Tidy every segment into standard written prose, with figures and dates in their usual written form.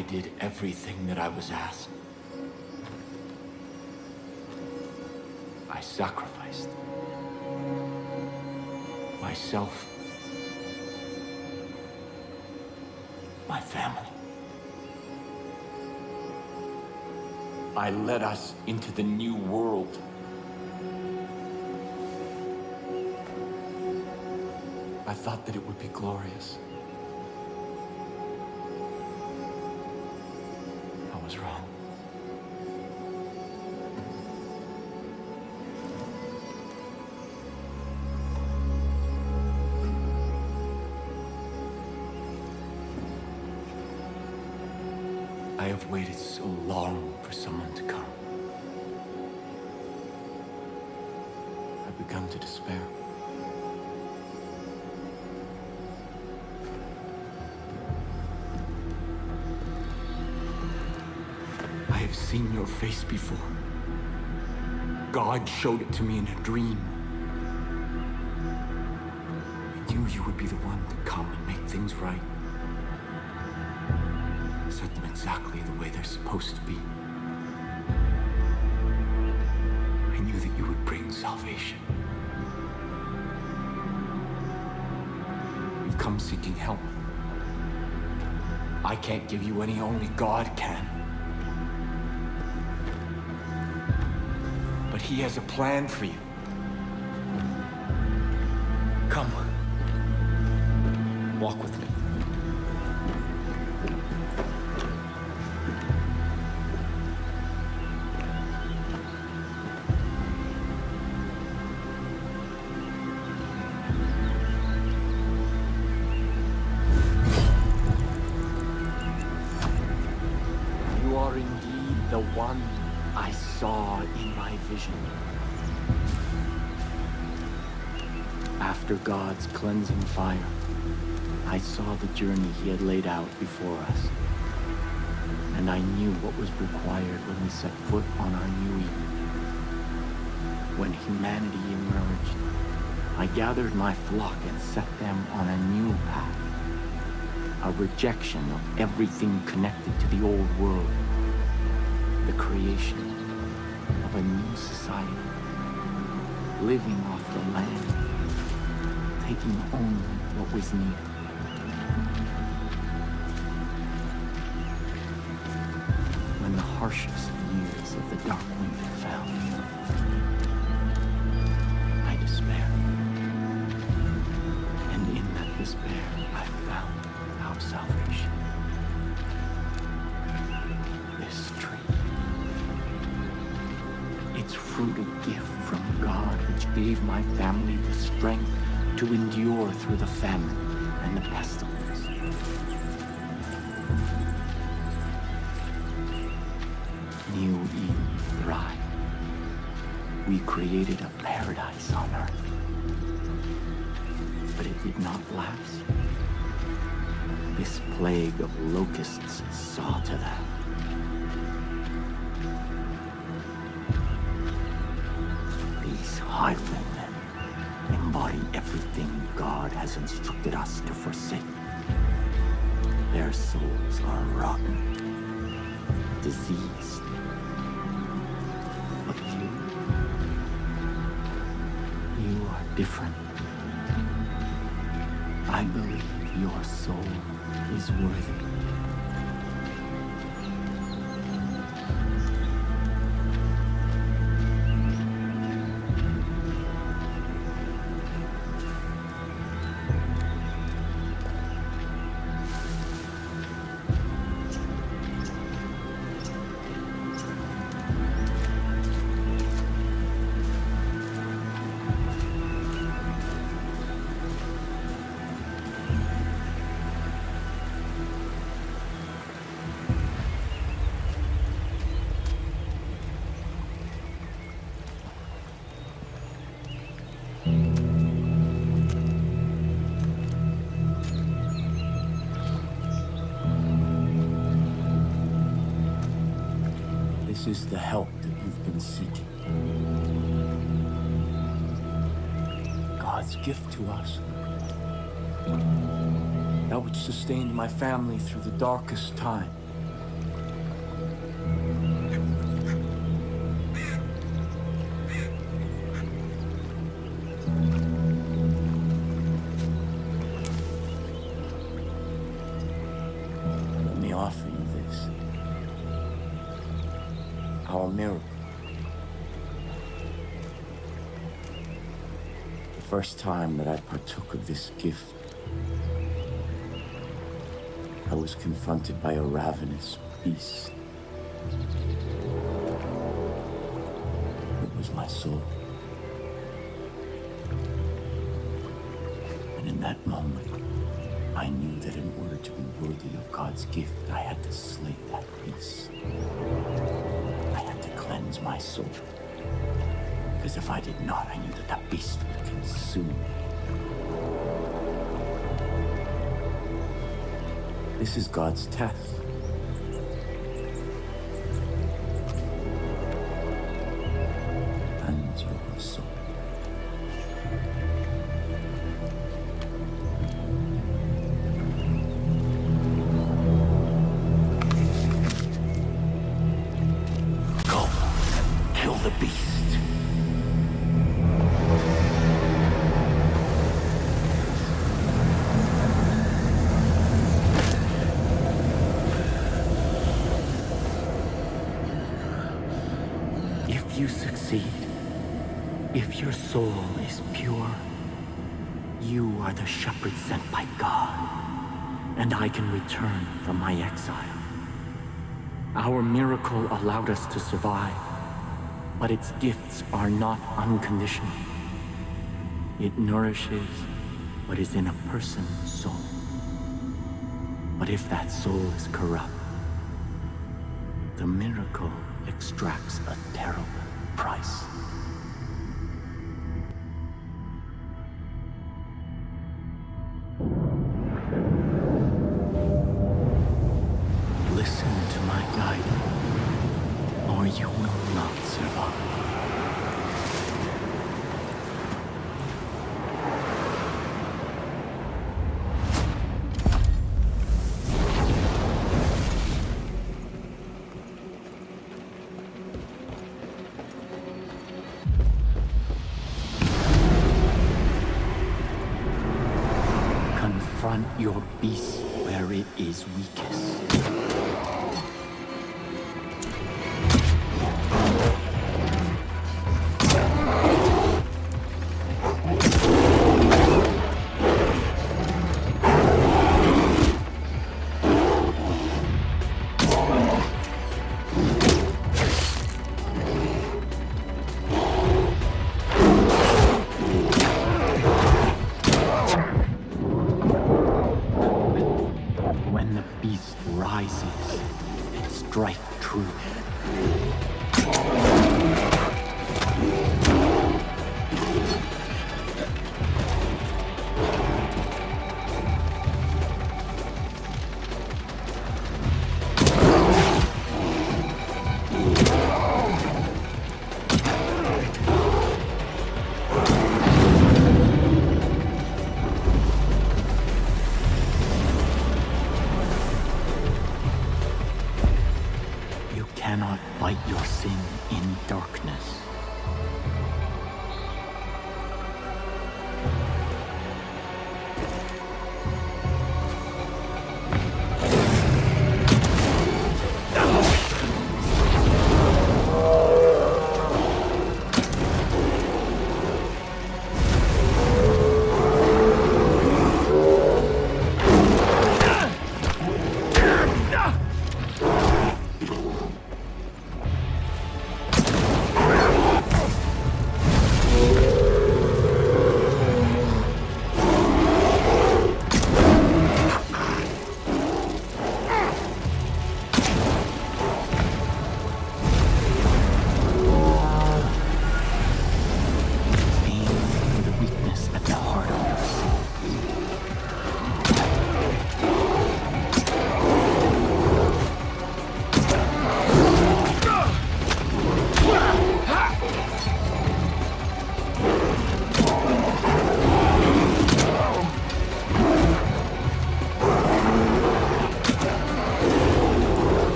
I did everything that I was asked. I sacrificed myself, my family. I led us into the new world. I thought that it would be glorious. I was wrong. I have waited so long for someone to come. I've begun to despair. I have seen your face before. God showed it to me in a dream. I knew you would be the one to come and make things right. Set them exactly the way they're supposed to be. I knew that you would bring salvation. You've come seeking help. I can't give you any, only God can. But He has a plan for you. Come. Walk with me. You are indeed the one I saw in my vision. After God's cleansing fire, I saw the journey He had laid out before us. And I knew what was required when we set foot on our new Eden. When humanity emerged, I gathered my flock and set them on a new path. A rejection of everything connected to the old world. The creation of a new society. Living off the land. Taking only what was needed. When the harshest years of the dark winter fell, I despaired. And in that despair, I found our salvation. This tree. Its fruit a gift from God, which gave my family the strength to endure through the famine and the pestilence. New Eden thrived. We created a paradise on earth. But it did not last. This plague of locusts saw to that. These highwaymen embody everything God has instructed us to forsake. Their souls are rotten, diseased. But you are different. I believe your soul is worthy. This is the help that you've been seeking. God's gift to us. That which sustained my family through the darkest time. offer you this. Our miracle. The first time that I partook of this gift, I was confronted by a ravenous beast. It was my soul. And in that moment, I knew that in order to be worthy of God's gift, I had to slay that beast. I had to cleanse my soul. Because if I did not, I knew that that beast would consume me. This is God's test. And your soul. Go, kill the beast. If you succeed, if your soul is pure, you are the shepherd sent by God, and I can return from my exile. Our miracle allowed us to survive, but its gifts are not unconditional. It nourishes what is in a person's soul. But if that soul is corrupt, the miracle extracts a terrible price. Listen to my guidance, or you will not survive. Confront your beast where it is weakest. When the beast rises, strike true. You cannot fight your sin in darkness.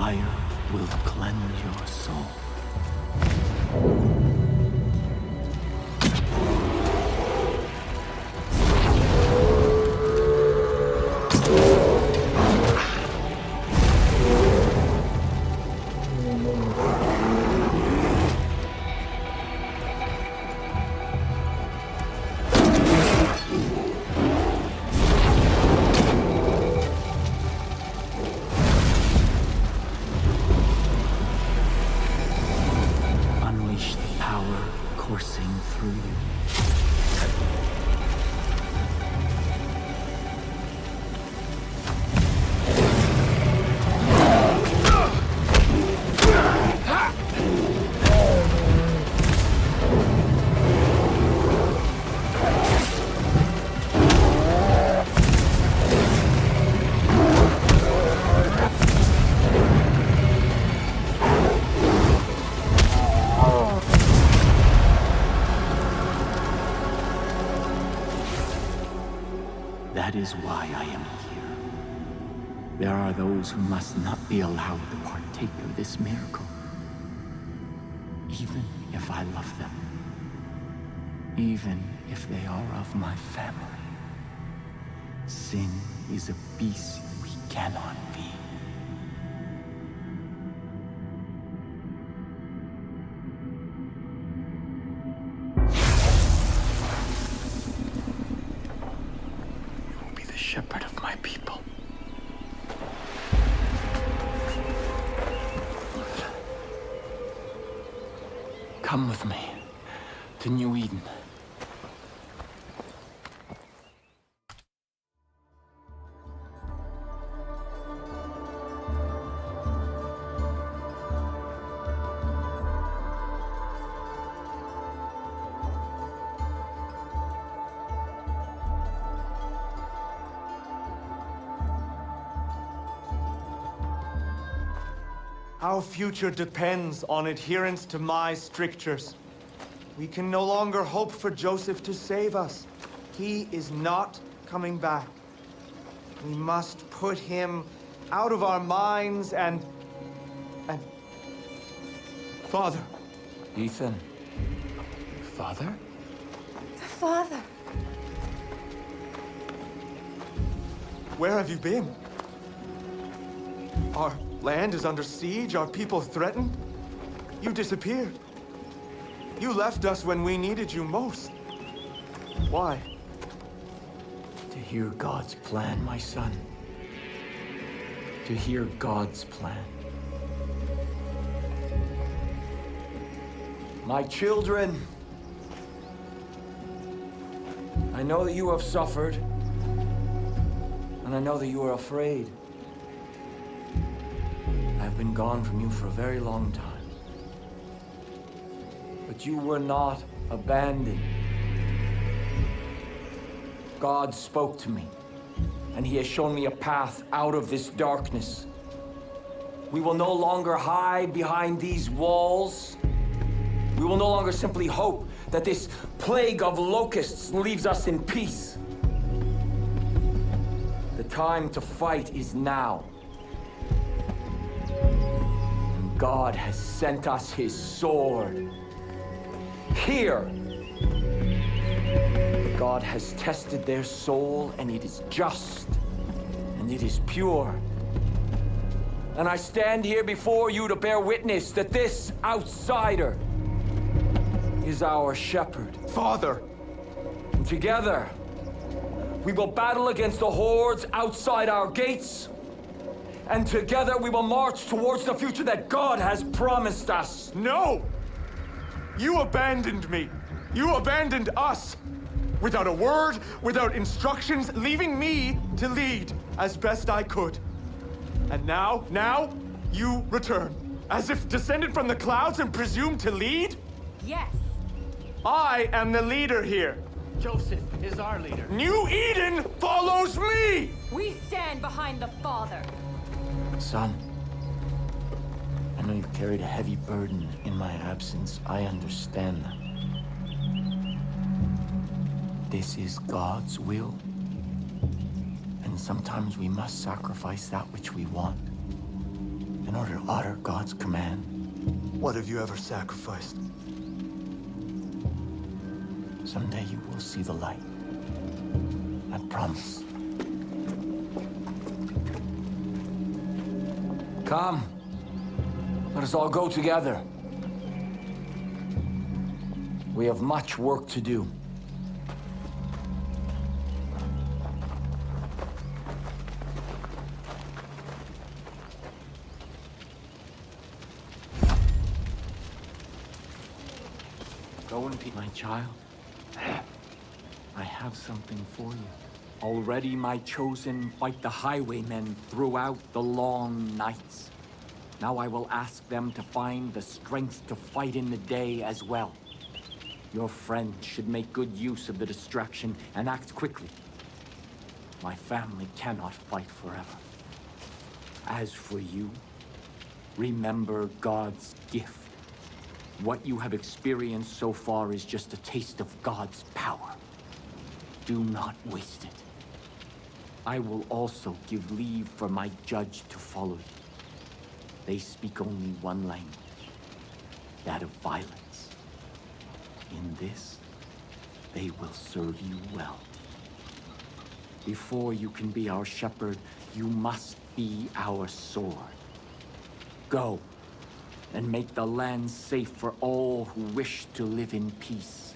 fire will cleanse your soul. Unleash the power coursing through you. That is why I am here. There are those who must not be allowed to partake of this miracle, even if I love them, even if they are of my family. Sin is a beast we cannot be. Shepherd of my people. Come with me to New Eden. Our future depends on adherence to my strictures. We can no longer hope for Joseph to save us. He is not coming back. We must put him out of our minds and... Father. Ethan. Father? Father. Where have you been? Our land is under siege, our people threatened. You disappeared. You left us when we needed you most. Why? To hear God's plan, my son. To hear God's plan. My children, I know that you have suffered, and I know that you are afraid. I've been gone from you for a very long time. But you were not abandoned. God spoke to me, and He has shown me a path out of this darkness. We will no longer hide behind these walls. We will no longer simply hope that this plague of locusts leaves us in peace. The time to fight is now. And God has sent us His sword. Here, God has tested their soul, and it is just, and it is pure. And I stand here before you to bear witness that this outsider is our shepherd. Father! And together, we will battle against the hordes outside our gates. And together we will march towards the future that God has promised us. No! You abandoned me. You abandoned us. Without a word, without instructions, leaving me to lead as best I could. And now, you return. As if descended from the clouds and presumed to lead? Yes. I am the leader here. Joseph is our leader. New Eden follows me! We stand behind the Father. Son, I know you've carried a heavy burden in my absence. I understand that. This is God's will. And sometimes we must sacrifice that which we want in order to honor God's command. What have you ever sacrificed? Someday you will see the light. I promise. Come. Let us all go together. We have much work to do. Go in peace, my child. I have something for you. Already my chosen fight the highwaymen throughout the long nights. Now I will ask them to find the strength to fight in the day as well. Your friend should make good use of the distraction and act quickly. My family cannot fight forever. As for you, remember God's gift. What you have experienced so far is just a taste of God's power. Do not waste it. I will also give leave for my judge to follow you. They speak only one language, that of violence. In this, they will serve you well. Before you can be our shepherd, you must be our sword. Go, and make the land safe for all who wish to live in peace.